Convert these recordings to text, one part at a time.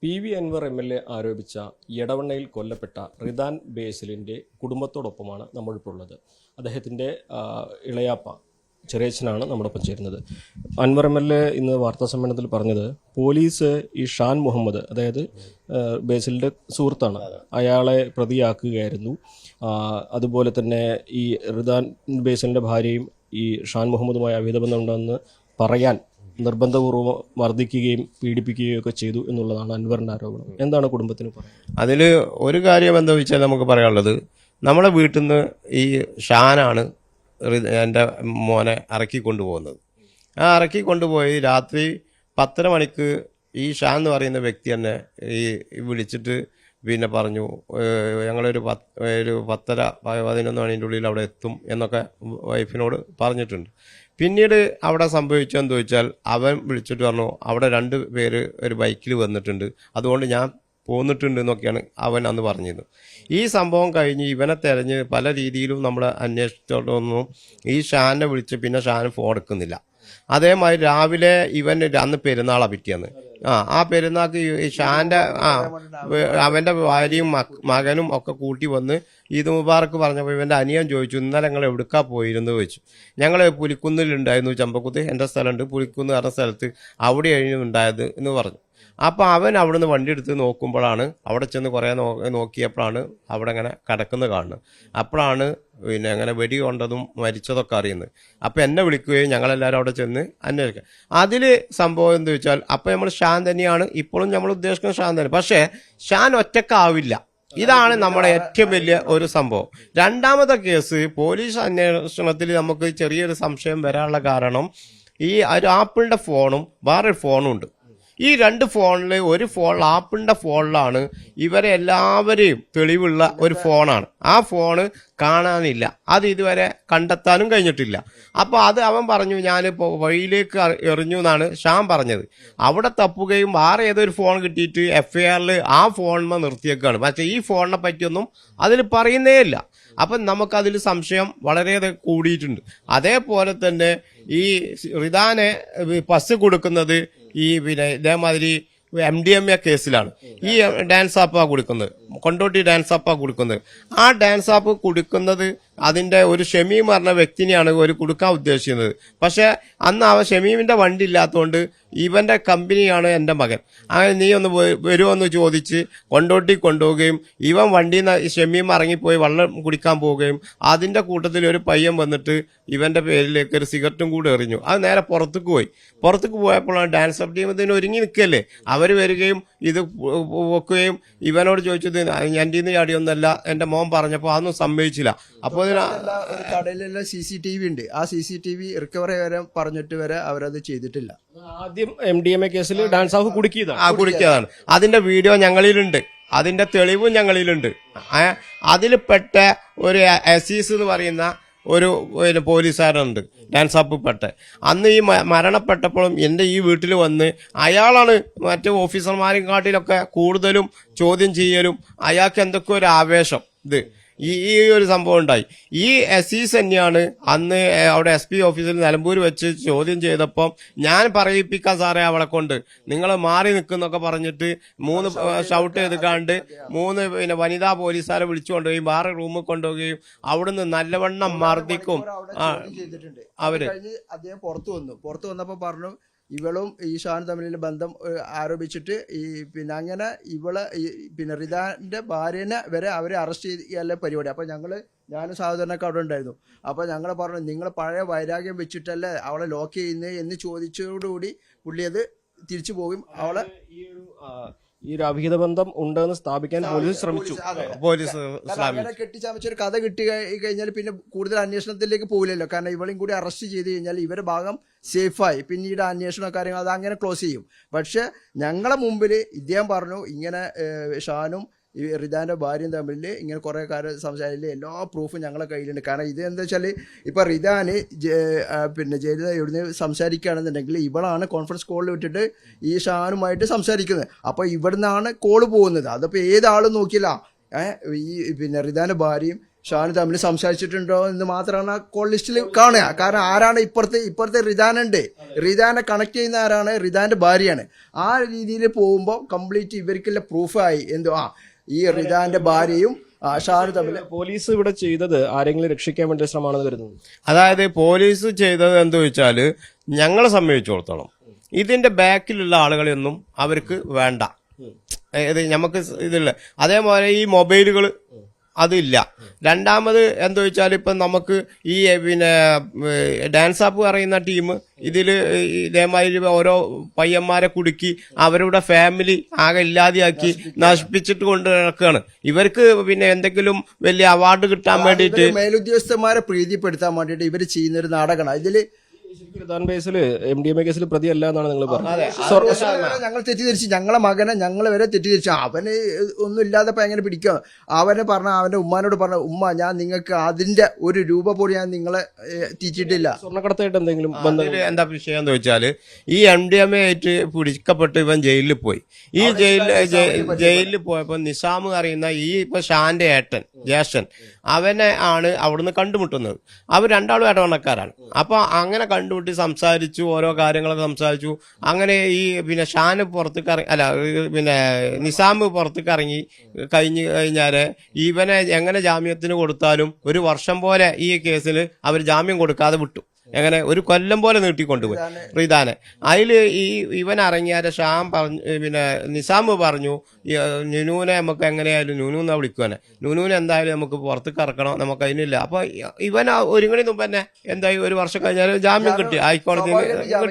PV. Anwar MLA ആരോപിച്ച എടവണ്ണയിൽ കൊല്ലപ്പെട്ട റിദാൻ ബേസിലിൻ്റെ കുടുംബത്തോടൊപ്പമാണ് നമ്മളിപ്പോൾ ഉള്ളത്. അദ്ദേഹത്തിൻ്റെ ഇളയാപ്പ ചെറിയച്ഛനാണ് നമ്മോടൊപ്പം ചേരുന്നത്. അൻവർ എം.എൽ.എ ഇന്ന് വാർത്താസമ്മേളനത്തിൽ പറഞ്ഞത് പോലീസ് ഈ ഷാൻ മുഹമ്മദ്, അതായത് ബേസിലിൻ്റെ സുഹൃത്താണ്, അയാളെ പ്രതിയാക്കുകയായിരുന്നു. അതുപോലെ തന്നെ ഈ റിദാൻ ബേസിലിൻ്റെ ഭാര്യയും ഈ ഷാൻ മുഹമ്മദുമായി അവിഹിതബന്ധമുണ്ടെന്ന് പറയാൻ നിർബന്ധപൂർവ്വം മർദ്ദിക്കുകയും പീഡിപ്പിക്കുകയും ഒക്കെ ചെയ്തു എന്നുള്ളതാണ് അൻവറിൻ്റെ ആരോപണം. എന്താണ് കുടുംബത്തിന് പറയുന്നത്? അതിൽ ഒരു കാര്യം എന്താ വെച്ചാൽ നമുക്ക് പറയാനുള്ളത്, നമ്മളെ വീട്ടിൽ നിന്ന് ഈ ഷാനാണ് എൻ്റെ മോനെ ഇറക്കി കൊണ്ടുപോകുന്നത്. ആ ഇറക്കി കൊണ്ടുപോയി രാത്രി 10:30 മണിക്ക് ഈ ഷാൻ എന്ന് പറയുന്ന വ്യക്തി തന്നെ ഈ വിളിച്ചിട്ട് പിന്നെ പറഞ്ഞു, ഞങ്ങളൊരു 10:30 11 മണിൻ്റെ ഉള്ളിൽ അവിടെ എത്തും എന്നൊക്കെ വൈഫിനോട് പറഞ്ഞിട്ടുണ്ട്. പിന്നീട് അവിടെ സംഭവിച്ചതെന്ന് ചോദിച്ചാൽ അവൻ വിളിച്ചിട്ട് പറഞ്ഞു അവിടെ 2 പേര് ഒരു ബൈക്കിൽ വന്നിട്ടുണ്ട്, അതുകൊണ്ട് ഞാൻ പോന്നിട്ടുണ്ട് എന്നൊക്കെയാണ് അവൻ അന്ന് പറഞ്ഞിരുന്നത്. ഈ സംഭവം കഴിഞ്ഞ് ഇവനെ തെരഞ്ഞ് പല രീതിയിലും നമ്മൾ അന്വേഷിച്ചിട്ടൊന്നും ഈ ഷാനെ വിളിച്ച് പിന്നെ ഷാൻ ഫോൺ എടുക്കുന്നില്ല. അതേമാതിരി രാവിലെ ഇവൻ അന്ന് പെരുന്നാളാണ് പിറ്റേന്ന്. ആ പെരുന്നാൾക്ക് ഈ ഷാന്റെ അവന്റെ ഭാര്യയും മകനും ഒക്കെ കൂട്ടി വന്ന് ഈദ് മുബാറക്ക് പറഞ്ഞപ്പോൾ ഇവന്റെ അനിയൻ ചോദിച്ചു, ഇന്നലെ ഞങ്ങൾ എവിടുക്കാ പോയിരുന്നു ചോദിച്ചു. ഞങ്ങൾ പുലിക്കുന്നിലുണ്ടായിരുന്നു, ചമ്പക്കുത്ത് എൻ്റെ സ്ഥലമുണ്ട്, പുലിക്കുന്ന് പറഞ്ഞ സ്ഥലത്ത് അവിടെയായിരുന്നു ഉണ്ടായത് എന്ന് പറഞ്ഞു. അപ്പം അവൻ അവിടുന്ന് വണ്ടി എടുത്ത് നോക്കുമ്പോഴാണ്, അവിടെ ചെന്ന് കുറേ നോക്കിയപ്പോഴാണ് അവിടെ അങ്ങനെ കിടക്കുന്നത് കാണുന്നത്. അപ്പോഴാണ് പിന്നെ അങ്ങനെ വെടി കൊണ്ടതും മരിച്ചതൊക്കെ അറിയുന്നത്. അപ്പം എന്നെ വിളിക്കുകയും ഞങ്ങളെല്ലാവരും അവിടെ ചെന്ന് അന്വേഷിക്കാം. അതിൽ സംഭവം എന്താ വെച്ചാൽ അപ്പം നമ്മൾ ഷാൻ തന്നെയാണ് ഇപ്പോഴും നമ്മൾ ഉദ്ദേശിക്കുന്ന ഷാൻ തന്നെ. പക്ഷേ ഷാൻ ഒറ്റക്കാവില്ല. ഇതാണ് നമ്മുടെ ഏറ്റവും വലിയ ഒരു സംഭവം. രണ്ടാമത്തെ കേസ് പോലീസ് അന്വേഷണത്തിൽ നമുക്ക് ചെറിയൊരു സംശയം വരാനുള്ള കാരണം, ഈ ഒരു ആപ്പിളിന്റെ ഫോണും വേറൊരു ഫോണും ഉണ്ട്. ഈ 2 ഫോണിൽ ഒരു ഫോൺ ആപ്പിളിന്റെ ഫോണിലാണ് ഇവരെ എല്ലാവരെയും തെളിവുള്ള ഒരു ഫോണാണ്. ആ ഫോണ് കാണാനില്ല, അത് ഇതുവരെ കണ്ടെത്താനും കഴിഞ്ഞിട്ടില്ല. അപ്പോൾ അത് അവൻ പറഞ്ഞു ഞാൻ വഴിയിലേക്ക് എറിഞ്ഞു എന്നാണ് ഷാൻ പറഞ്ഞത്. അവിടെ തപ്പുകയും വേറെ ഏതൊരു ഫോൺ കിട്ടിയിട്ട് FIRൽ ആ ഫോണിന്മേൽ നിർത്തിയേക്കാണ്. പക്ഷേ ഈ ഫോണിനെ പറ്റിയൊന്നും അതിൽ പറയുന്നേ ഇല്ല. അപ്പം നമുക്കതിൽ സംശയം വളരെയേറെ കൂടിയിട്ടുണ്ട്. അതേപോലെ തന്നെ ഈ റിദാനെ ബസ് കൊടുക്കുന്നത് ഈ പിന്നെ ഇതേമാതിരി MDMA കേസിലാണ്. ഈ ഡാൻസ് ആപ്പാ കൊടുക്കുന്നത്, കൊണ്ടോട്ടി ഡാൻസ് ആപ്പാ കൊടുക്കുന്നത്. ആ ഡാൻസ് ആപ്പ് കൊടുക്കുന്നത് അതിൻ്റെ ഒരു ഷമീം പറഞ്ഞ വ്യക്തിനെയാണ് ഒരു കൊടുക്കാൻ ഉദ്ദേശിക്കുന്നത്. പക്ഷെ അന്ന് അവൻ ഷമീമിൻ്റെ വണ്ടി ഇല്ലാത്തതുകൊണ്ട് ഇവൻ്റെ കമ്പനിയാണ് എൻ്റെ മകൻ. അങ്ങനെ നീ ഒന്ന് വരുമോയെന്ന് ചോദിച്ച് കൊണ്ടോട്ടി കൊണ്ടുപോവുകയും ഇവൻ വണ്ടിയിൽ നിന്ന് ഷമീം ഇറങ്ങിപ്പോയി വെള്ളം കുടിക്കാൻ പോവുകയും അതിൻ്റെ കൂട്ടത്തിൽ ഒരു പയ്യൻ വന്നിട്ട് ഇവൻ്റെ പേരിലേക്ക് ഒരു സിഗരറ്റും കൂടെ എറിഞ്ഞു. അത് നേരെ പുറത്തേക്ക് പോയി. പുറത്തേക്ക് പോയപ്പോഴാണ് ഡാൻസ് ഓഫ് ടീം ഇതിന് ഒരുങ്ങി നിൽക്കല്ലേ, അവർ വരികയും ഇത് വെക്കുകയും ഇവനോട് ചോദിച്ചത് എൻ്റെ നിന്ന് ചാടിയൊന്നല്ല എൻ്റെ മോൻ പറഞ്ഞപ്പോൾ അതൊന്നും സമ്മതിച്ചില്ല. അപ്പോൾ കടയിലുള്ള CCTV ഉണ്ട്, ആ CCTV റിക്കവറി വരെ പറഞ്ഞിട്ട് വരെ അവരത് ചെയ്തിട്ടില്ല. ആദ്യം MDMA കേസിൽ ഡാൻസ് ഓഫ് കുടിക്കിയതാണ്. അതിന്റെ വീഡിയോ ഞങ്ങളിലുണ്ട്, അതിന്റെ തെളിവും ഞങ്ങളിലുണ്ട്. അതിൽ പെട്ട ഒരു അസീസ് എന്ന് പറയുന്ന ഒരു പോലീസുകാരുണ്ട് ഡാൻസ് ആപ്പ് പെട്ട. അന്ന് ഈ മരണപ്പെട്ടപ്പോഴും എൻ്റെ ഈ വീട്ടിൽ വന്ന് അയാളാണ് മറ്റു ഓഫീസർമാരും കാട്ടിലൊക്കെ കൂടുതലും ചോദ്യം ചെയ്യലും, അയാൾക്ക് എന്തൊക്കെ ഒരു ആവേശം. ഈ ഒരു സംഭവം ഉണ്ടായി. ഈ അസീസ് തന്നെയാണ് അന്ന് അവിടെ SP ഓഫീസിൽ നിലമ്പൂർ വെച്ച് ചോദ്യം ചെയ്തപ്പം ഞാൻ പറയിപ്പിക്കാം സാറേ അവളെ കൊണ്ട്, നിങ്ങൾ മാറി നിൽക്കുന്നൊക്കെ പറഞ്ഞിട്ട് 3 ഷൗട്ട് ചെയ്തിക്കാണ്ട് 3 പിന്നെ വനിതാ പോലീസുകാരെ വിളിച്ചുകൊണ്ടുപോയി വേറെ റൂമിൽ കൊണ്ടുപോവുകയും അവിടുന്ന് നല്ലവണ്ണം മർദ്ദിക്കും. അവര് അദ്ദേഹം പുറത്തു വന്നപ്പോൾ പറഞ്ഞു ഇവളും ഈ ഷാൻ തമ്മിലുള്ള ബന്ധം ആരോപിച്ചിട്ട് ഈ പിന്നെ അങ്ങനെ ഇവളെ പിന്നെ റിദാന്റെ ഭാര്യനെ വരെ അവരെ അറസ്റ്റ് ചെയ്യാനുള്ള പരിപാടി. അപ്പോൾ ഞാനും സഹോദരനൊക്കെ അവിടെ ഉണ്ടായിരുന്നു. അപ്പോൾ ഞങ്ങൾ പറഞ്ഞു നിങ്ങൾ പഴയ വൈരാഗ്യം വെച്ചിട്ടല്ലേ അവളെ ലോക്ക് ചെയ്യുന്നത് എന്ന് ചോദിച്ചതോടുകൂടി പുള്ളി അത് തിരിച്ചു പോകും. അവളെ ഈ ഒരു അവിഹിത ബന്ധം ഉണ്ടെന്ന് സ്ഥാപിക്കാൻ പോലീസ് ശ്രമിച്ചു. അങ്ങനെ കെട്ടിച്ചമച്ചൊരു കഥ കിട്ടി കഴിഞ്ഞാൽ പിന്നെ കൂടുതൽ അന്വേഷണത്തിലേക്ക് പോകില്ലല്ലോ. കാരണം ഇവളെയും കൂടി അറസ്റ്റ് ചെയ്ത് കഴിഞ്ഞാൽ ഇവരുടെ ഭാഗം സേഫായി, പിന്നീട് അന്വേഷണ കാര്യങ്ങൾ അത് അങ്ങനെ ക്ലോസ് ചെയ്യും. പക്ഷെ ഞങ്ങളെ മുമ്പിൽ ഇദ്ദേഹം പറഞ്ഞു ഇങ്ങനെ ഷാനും ഈ റിദാന്റെ ഭാര്യയും തമ്മിൽ ഇങ്ങനെ കുറേ കാര്യം സംസാരിച്ചില്ല, എല്ലാ പ്രൂഫും ഞങ്ങളെ കയ്യിലുണ്ട്. കാരണം ഇത് എന്താ വെച്ചാൽ ഇപ്പം റിദാന് പിന്നെ ജയിലിൽ എവിടുന്ന് സംസാരിക്കുകയാണെന്നുണ്ടെങ്കിൽ ഇവളാണ് കോൺഫറൻസ് കോളിൽ വിട്ടിട്ട് ഈ ഷാനുമായിട്ട് സംസാരിക്കുന്നത്. അപ്പോൾ ഇവിടുന്നാണ് കോള് പോകുന്നത്. അതിപ്പോൾ ഏതാളും നോക്കില്ല, ഈ പിന്നെ റിദാന്റെ ഭാര്യയും ഷാൻ തമ്മിൽ സംസാരിച്ചിട്ടുണ്ടോ എന്ന് മാത്രമാണ് ആ കോൾ ലിസ്റ്റിൽ കാണുക. കാരണം ആരാണ് ഇപ്പുറത്തെ റിദാനുണ്ട്, റിദാനെ കണക്ട് ചെയ്യുന്ന ആരാണ്, റിദാന്റെ ഭാര്യയാണ്. ആ രീതിയിൽ പോകുമ്പോൾ കംപ്ലീറ്റ് ഇവർക്കുള്ള പ്രൂഫായി ഈ റിദാന്റെ ഭാര്യയും ഷാൻ തമ്മിൽ. പോലീസ് ഇവിടെ ചെയ്തത് ആരെങ്കിലും രക്ഷിക്കാൻ വേണ്ടി ശ്രമമാണെന്ന് കരുതുന്നു. അതായത് പോലീസ് ചെയ്തത് എന്താ വെച്ചാല് ഞങ്ങളെ സംബന്ധിച്ചിടത്തോളം ഇതിന്റെ ബാക്കിലുള്ള ആളുകളെയൊന്നും അവർക്ക് വേണ്ട. നമുക്ക് ഇതില്ല. അതേപോലെ ഈ മൊബൈലുകൾ അതില്ല. രണ്ടാമത് എന്താ വെച്ചാൽ ഇപ്പം നമുക്ക് ഈ പിന്നെ ഡാൻസ് ആപ്പ് പറയുന്ന ടീം ഇതിൽ ഇതേമാതിരി ഓരോ പയ്യന്മാരെ കുടുക്കി അവരുടെ ഫാമിലി ആകെ ഇല്ലാതെയാക്കി നശിപ്പിച്ചിട്ട് കൊണ്ട് നടക്കുകയാണ്. ഇവർക്ക് പിന്നെ എന്തെങ്കിലും വലിയ അവാർഡ് കിട്ടാൻ വേണ്ടിയിട്ട് മേലുദ്യോഗസ്ഥന്മാരെ പ്രീതിപ്പെടുത്താൻ വേണ്ടിയിട്ട് ഇവർ ചെയ്യുന്ന ഒരു നാടകമാണ്. ഇതില് റിദാൻ ബേസിൽ MDMA കേസിൽ പ്രതിയല്ല എന്നാണ് നിങ്ങൾ പറഞ്ഞത്. ഞങ്ങൾ തെറ്റിദ്ധരിച്ചു, ഞങ്ങളെ മകനെ ഞങ്ങൾ വരെ തെറ്റിദ്ധരിച്ചു. അവന് ഒന്നും ഇല്ലാതെ എങ്ങനെ പിടിക്കുക? അവനെ പറഞ്ഞ അവന്റെ ഉമ്മാനോട് പറഞ്ഞ, ഉമ്മ ഞാൻ നിങ്ങൾക്ക് അതിന്റെ ഒരു രൂപ പോലും ഞാൻ നിങ്ങളെ എത്തിച്ചിട്ടില്ല. സ്വർണ്ണക്കടത്തായിട്ട് എന്തെങ്കിലും എന്താ വിഷയം എന്ന് വെച്ചാല് ഈ MDMA ആയിട്ട് പിടിക്കപ്പെട്ട് ഇവൻ ജയിലിൽ പോയി. ഈ ജയിലിൽ പോയപ്പോ നിസാം അറിയുന്ന ഈ ഇപ്പൊ ഷാന്റെ ജ്യേഷ്ഠൻ അവനെ ആണ് അവിടുന്ന് കണ്ടുമുട്ടുന്നത്. അവർ രണ്ടാളും ഇടവണ്ണക്കാരാണ്. അപ്പൊ അങ്ങനെ കണ്ടുമുട്ടി സംസാരിച്ചു, ഓരോ കാര്യങ്ങളൊക്കെ സംസാരിച്ചു. അങ്ങനെ ഈ പിന്നെ ഷാന് പിന്നെ നിസാം പുറത്തേക്ക് ഇറങ്ങി കഴിഞ്ഞാല് ഇവനെ എങ്ങനെ ജാമ്യത്തിന് കൊടുത്താലും 1 വർഷം പോലെ ഈ കേസിൽ അവർ ജാമ്യം കൊടുക്കാതെ വിട്ടു. എങ്ങനെ 1 കൊല്ലം പോലെ നീട്ടിക്കൊണ്ടുപോയി റിദാനെ. അതില് ഇവൻ ഇറങ്ങിയാല് ഷാൻ പറഞ്ഞു, പിന്നെ നിസാം പറഞ്ഞു നുനൂനെ നമുക്ക് എങ്ങനെയായാലും നുനൂന്നാ വിളിക്കുവാനെ, നുനൂനെ എന്തായാലും നമുക്ക് പുറത്തേക്ക് ഇറക്കണം, നമുക്ക് അതിനില്ല. അപ്പൊ ഇവൻ ഒരുങ്ങണി മുമ്പ് തന്നെ എന്തായി 1 വർഷം കഴിഞ്ഞാൽ ജാമ്യം കിട്ടി, ഹൈക്കോടതി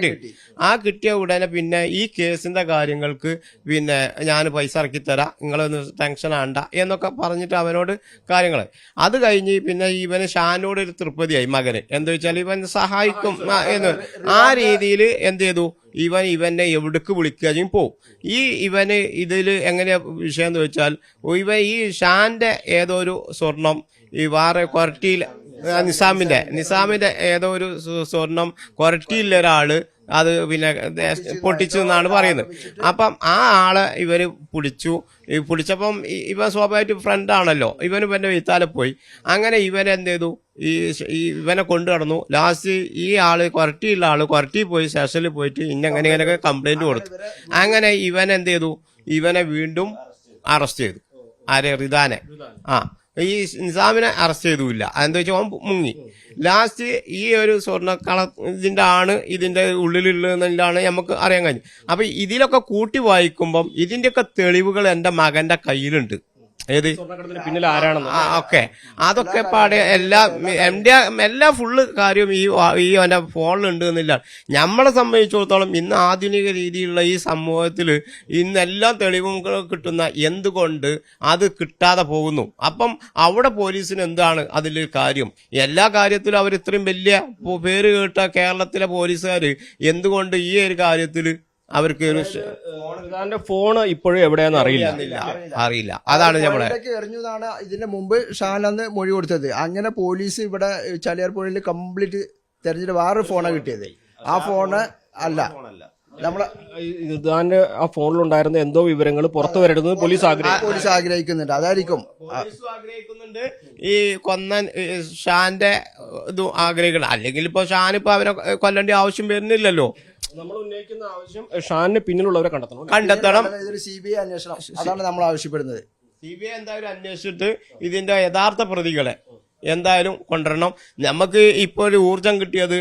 കിട്ടി. ആ കിട്ടിയ ഉടനെ പിന്നെ ഈ കേസിന്റെ കാര്യങ്ങൾക്ക് പിന്നെ ഞാൻ പൈസ ഇറക്കി തരാം, നിങ്ങളൊന്ന് ടെൻഷൻ ആണ്ട എന്നൊക്കെ പറഞ്ഞിട്ട് അവനോട് കാര്യങ്ങൾ. അത് കഴിഞ്ഞ് പിന്നെ ഇവന് ഷാനോട് ഒരു തൃപ്തിയായി മകന്. എന്താ വെച്ചാൽ ഇവൻ സഹായിക്കും എന്ന് ആ രീതിയിൽ എന്ത് ചെയ്തു, ഇവനെ എവിടേക്ക് വിളിക്കുകയും പോവും. ഇവന് ഇതിൽ എങ്ങനെയാ വിഷയം എന്ന് വെച്ചാൽ ഈ ഷാന്റെ ഏതോ ഒരു സ്വർണം ഈ വേറെ കൊരട്ടിയിൽ നിസാമിന്റെ ഏതോ ഒരു സ്വർണം കൊരട്ടിയിലെ ഒരാള് അത് പിന്നെ പൊട്ടിച്ചു എന്നാണ് പറയുന്നത്. അപ്പം ആ ആളെ ഇവര് പിടിച്ചപ്പം ഇവൻ സ്വാഭാവികമായിട്ട് ഫ്രണ്ടാണല്ലോ, ഇവന്റെ വീത്താലെ പോയി. അങ്ങനെ ഇവനെന്ത് ചെയ്തു, ഇവനെ കൊണ്ടു നടന്നു. ലാസ്റ്റ് ഈ ആള് കൊരട്ടിയുള്ള ആള് കൊരട്ടി പോയി സ്റ്റേഷനിൽ പോയിട്ട് ഇങ്ങനെയൊക്കെ കംപ്ലൈന്റ് കൊടുത്തു. അങ്ങനെ ഇവൻ എന്ത് ചെയ്തു, ഇവനെ വീണ്ടും അറസ്റ്റ് ചെയ്തു. ആരെ? റിദാനെ. ഈ നിസാമിനെ അറസ്റ്റ് ചെയ്തുമില്ല. അതെന്താ വെച്ചാൽ അവൻ മുങ്ങി. ലാസ്റ്റ് ഈ ഒരു ഇതിന്റെ ഉള്ളിലുള്ളതെന്നാണ് നമുക്ക് അറിയാൻ കഴിഞ്ഞു. അപ്പൊ ഇതിലൊക്കെ കൂട്ടി വായിക്കുമ്പം ഇതിന്റെയൊക്കെ തെളിവുകൾ എന്റെ മകന്റെ കയ്യിലുണ്ട്. ഏത് പിന്നിൽ ആരാണെന്ന് ഓക്കെ അതൊക്കെ പാടെ എല്ലാ ഫുള്ള് കാര്യവും ഈ അവന്റെ ഫോണിലുണ്ട് എന്നില്ല. നമ്മളെ സംബന്ധിച്ചിടത്തോളം ഇന്ന് ആധുനിക രീതിയിലുള്ള ഈ സമൂഹത്തിൽ ഇന്നെല്ലാം തെളിവുകൾ കിട്ടുന്ന എന്തുകൊണ്ട് അത് കിട്ടാതെ പോകുന്നു? അപ്പം അവിടെ പോലീസിന് എന്താണ് അതിൽ കാര്യം? എല്ലാ കാര്യത്തിലും അവർ ഇത്രയും വലിയ പേര് കേട്ട കേരളത്തിലെ പോലീസുകാർ എന്തുകൊണ്ട് ഈ ഒരു കാര്യത്തിൽ അവർക്ക് ഫോൺ ഇപ്പോഴും എവിടെയാന്ന് അറിയില്ല. അതാണ് നമ്മളെ എറിഞ്ഞതാണ്. ഇതിന്റെ മുമ്പ് ഷാനന്ന് മൊഴി കൊടുത്തത്. അങ്ങനെ പോലീസ് ഇവിടെ ചാലിയാർപ്പുഴയിൽ കംപ്ലീറ്റ് തെരഞ്ഞെടുപ്പ് വേറൊരു ഫോണാണ് കിട്ടിയത്. ആ ഫോണ് അല്ല നമ്മളെ ഇതാന്റെ ആ ഫോണിലുണ്ടായിരുന്ന എന്തോ വിവരങ്ങൾ പുറത്തു വരരുതെന്ന് പോലീസ് ആഗ്രഹിക്കുന്നുണ്ട്. അതായിരിക്കും ആഗ്രഹിക്കുന്നുണ്ട്. ഈ കൊന്നൻ ഷാന്റെ ഇതും ആഗ്രഹിക്കണം. അല്ലെങ്കിൽ ഇപ്പൊ ഷാൻ ഇപ്പൊ അവരെ കൊല്ലേണ്ട ആവശ്യം വരുന്നില്ലല്ലോ. നമ്മൾ ഉന്നയിക്കുന്ന ആവശ്യം ഷാനിന് പിന്നിലുള്ളവരെ കണ്ടെത്തണം. CBI അന്വേഷണം, അതാണ് നമ്മൾ ആവശ്യപ്പെടുന്നത്. CBI എന്തായാലും അന്വേഷിച്ചിട്ട് ഇതിന്റെ യഥാർത്ഥ പ്രതികളെ എന്തായാലും കൊണ്ടുവരണം. നമുക്ക് ഇപ്പോൾ ഒരു ഊർജം കിട്ടിയത്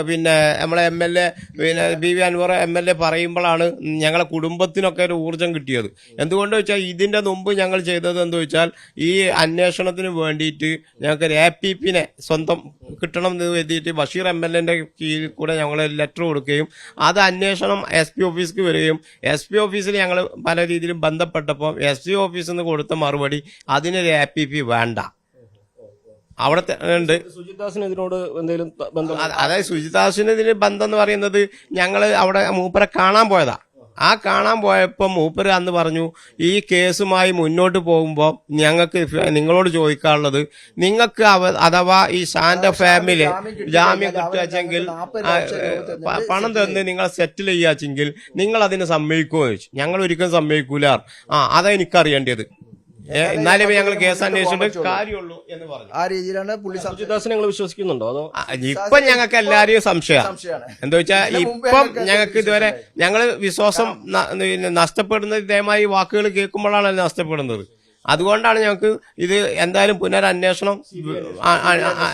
പിന്നെ നമ്മളെ MLA പിന്നെ BV അൻവർ MLA പറയുമ്പോഴാണ് ഞങ്ങളെ കുടുംബത്തിനൊക്കെ ഒരു ഊർജം കിട്ടിയത്. എന്തുകൊണ്ട് വെച്ചാൽ ഇതിന്റെ മുമ്പ് ഞങ്ങൾ ചെയ്തത് എന്താ വെച്ചാൽ ഈ അന്വേഷണത്തിന് വേണ്ടിയിട്ട് ഞങ്ങൾക്ക് ഒരു APPനെ സ്വന്തം കിട്ടണം എന്ന് എഴുതിയിട്ട് ബഷീർ MLAന്റെ കീഴിൽ കൂടെ ഞങ്ങൾ ലെറ്റർ കൊടുക്കുകയും അത് അന്വേഷണം SP ഓഫീസിലേക്ക് വരികയും SP ഓഫീസിൽ ഞങ്ങൾ പല രീതിയിലും ബന്ധപ്പെട്ടപ്പോൾ SP ഓഫീസിൽ നിന്ന് കൊടുത്ത മറുപടി അതിനൊരു APP വേണ്ട. അവിടെ ഉണ്ട്. സുജിത്ദാസിന് ഇതിനോട് എന്തെങ്കിലും ബന്ധം? അതായത് സുജിത്ദാസിന് ഇതിന് ബന്ധം എന്ന് പറയുന്നത് ഞങ്ങൾ അവിടെ മൂപ്പരെ കാണാൻ പോയതാ. ആ കാണാൻ പോയപ്പോൾ മൂപ്പര് അന്ന് പറഞ്ഞു ഈ കേസുമായി മുന്നോട്ട് പോകുമ്പോൾ ഞങ്ങൾക്ക് നിങ്ങളോട് ചോദിക്കാനുള്ളത്, നിങ്ങൾക്ക് അഥവാ ഈ ഷാന്റെ ഫാമിലി ജാമ്യം കിട്ടുവെച്ചെങ്കിൽ പണം തന്ന് നിങ്ങൾ സെറ്റിൽ ചെയ്യാച്ചെങ്കിൽ നിങ്ങൾ അതിന് സമ്മതിക്കുമോ ചോദിച്ചു. ഞങ്ങൾ ഒരിക്കലും സമ്മതിക്കൂല. അതാ എനിക്കറിയേണ്ടത്. എന്നാലേ ഞങ്ങൾ കേസ് അന്വേഷിച്ചിട്ട് കാര്യമുള്ളൂ എന്ന് പറഞ്ഞു. ആ രീതിയിലാണ് പുള്ളി സുജിദാസിനെ നിങ്ങൾ വിശ്വസിക്കുന്നുണ്ടോ അതോ ഇപ്പം ഞങ്ങൾക്ക് എല്ലാരെയും സംശയമാണ്. സംശയമാണ്. എന്താ വെച്ചാൽ ഇപ്പം ഞങ്ങൾക്ക് ഇതുവരെ ഞങ്ങൾ വിശ്വാസം നഷ്ടപ്പെടുന്നത് ഇതേമാതിരി വാക്കുകൾ കേൾക്കുമ്പോഴാണ് അത് നഷ്ടപ്പെടുന്നത്. അതുകൊണ്ടാണ് ഞങ്ങൾക്ക് ഇത് എന്തായാലും പുനരന്വേഷണം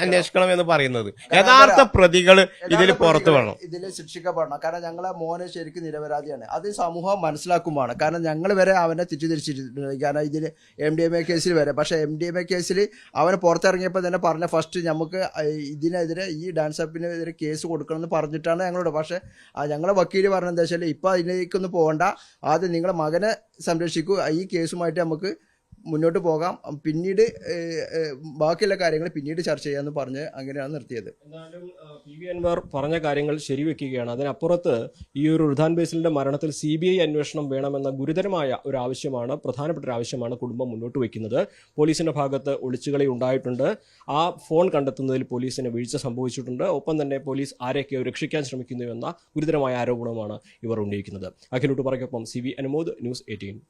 അന്വേഷിക്കണം എന്ന് പറയുന്നത്. യഥാർത്ഥ പ്രതികൾ ഇതിൽ പുറത്തു വേണം, ഇതിൽ ശിക്ഷിക്കപ്പെടണം. കാരണം ഞങ്ങളെ മോനെ ശരിക്കും നിരപരാധിയാണ്. അത് സമൂഹം മനസ്സിലാക്കുമാണ്. കാരണം ഞങ്ങൾ വരെ അവനെ തെറ്റിദ്ധരിച്ചിട്ടുണ്ട്. കാരണം ഇതിൽ MDMA കേസിൽ വരെ. പക്ഷേ MDMA കേസിൽ അവനെ പുറത്തിറങ്ങിയപ്പോൾ തന്നെ പറഞ്ഞ ഫസ്റ്റ് നമുക്ക് ഇതിനെതിരെ ഈ ഡാൻസ് അപ്പിനെതിരെ കേസ് കൊടുക്കണമെന്ന് പറഞ്ഞിട്ടാണ് ഞങ്ങളോട്. പക്ഷേ ഞങ്ങളെ വക്കീൽ പറഞ്ഞത് എന്താ വെച്ചാൽ ഇപ്പം അതിലേക്കൊന്നും പോകണ്ട, ആദ്യം നിങ്ങളെ മകനെ സംരക്ഷിക്കൂ, ഈ കേസുമായിട്ട് നമുക്ക് മുന്നോട്ട് പോകാം, പിന്നീട് ബാക്കിയുള്ള കാര്യങ്ങൾ പിന്നീട് ചർച്ച ചെയ്യാമെന്ന് പറഞ്ഞ് അങ്ങനെയാണ് നിർത്തിയത്. എന്നാലും PV അൻവർ പറഞ്ഞ കാര്യങ്ങൾ ശരിവെക്കുകയാണ്. അതിനപ്പുറത്ത് ഈ ഒരു റിദാൻ ബേസിലിന്റെ മരണത്തിൽ CBI അന്വേഷണം വേണമെന്ന ഗുരുതരമായ ഒരു ആവശ്യമാണ്, പ്രധാനപ്പെട്ട ഒരു ആവശ്യമാണ് കുടുംബം മുന്നോട്ട് വയ്ക്കുന്നത്. പോലീസിന്റെ ഭാഗത്ത് ഒളിച്ചുകളി ഉണ്ടായിട്ടുണ്ട്. ആ ഫോൺ കണ്ടെത്തുന്നതിൽ പോലീസിന് വീഴ്ച സംഭവിച്ചിട്ടുണ്ട്. ഒപ്പം തന്നെ പോലീസ് ആരെയൊക്കെയോ രക്ഷിക്കാൻ ശ്രമിക്കുന്നു എന്ന ഗുരുതരമായ ആരോപണമാണ് ഇവർ ഉന്നയിക്കുന്നത്. അഖിലോട്ട് പറയ്ക്കൊപ്പം CV അനുമോദ്, ന്യൂസ് 18.